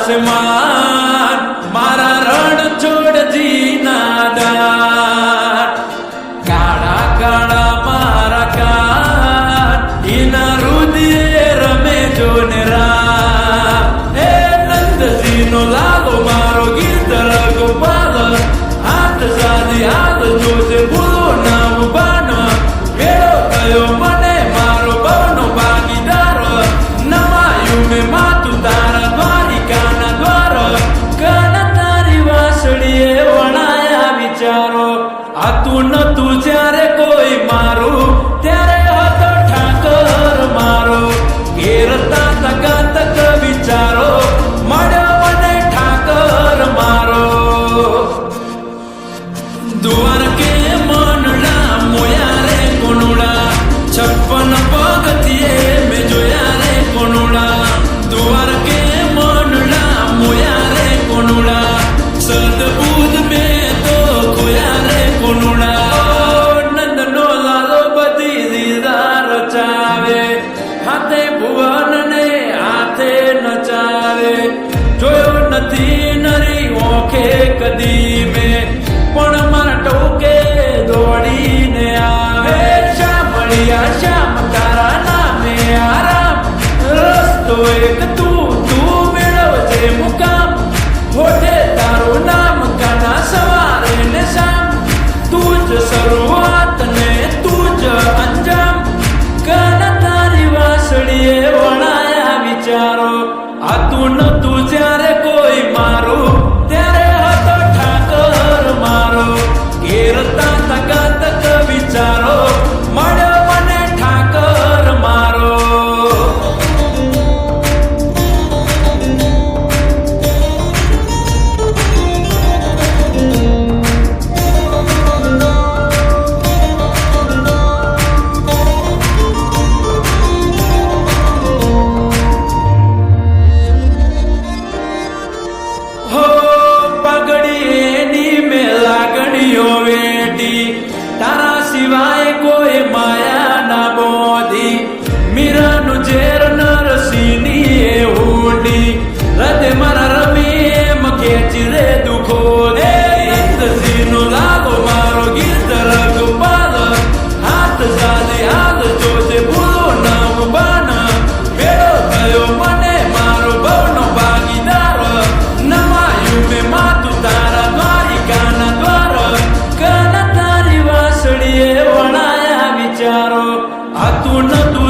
આસમાન મારા રણ છોડજી નાદાન કાળા કાળા મારા કાન એના રુદિયે રમે જો ને રામ હે નંદજીનો લાલો મારો ગીરધર ગોપાલ હાથ સાધી હાથ જોજે ભૂલો નામ બાન વેળો થયો મને મારો બવનો ભાગીદાર નમાયું મેં માતું તારા દ્વારિકાના દ્વાર કાન તારી વાસળીએ વણાયા વિચારો આ તું નતું જ્યારે કોઈ મારું ત્યારે હતો ઠાકર મારો ઘેરતા તકા તક વિચારો મળ્યો મને ઠાકર મારો દ્વારકે મનડા મોયા રે કોનુડા 56 પગથિયે મેં જોયા રે કોનુડા દ્વારકે મનડા મોયા રે કોનુડા સદબુદ્ધ મેં તો ખોયા રે કોનુડા નંદનો લાલો બધી દીદા રચાવે હાથે ભુવન ને હાથે નચાવે જોયો નથી નરી ઓખે કદી મેં પણ મારા ટોકે દોડીને આવે શામળિયા શ્યામ તારા નામે આરામ રસ્તો એક તું મેળવજે મુકામ હોઠે તારું નામ કાના સવારે ને શામ તું જ શરૂઆત ને તું જ અંજામ કાના તારી વાસળીએ વણાયા વિચારો આ તું નતું જ્યારે કોઈ મારું ત્યારે હતો ઠાકર મારો ઘેરતા તકા તક વિચારો મળ્યો મને ઠાકર મારો હો પગડી એની મેં લાગણીઓ વેટી તારા સિવાય કોઈ માયા ના બોધી મીરાનું ઝેર નરસિંહની એ હુંડી હૃદય મારા રમી એમ ખેંચી રે દુખો દે નંદજીનો લાલો મારો ગીરધર ગોપાલ હાથ સાધી હાથ જોજે ભૂલો નામ બાન વેળો થયો મને મારો ભવનો ભાગીદાર નમાયું મેં માતું તારા દ્વારિકાના દ્વાર કાન તારી વાસળીએ વણાયા વિચારો આ તું નતું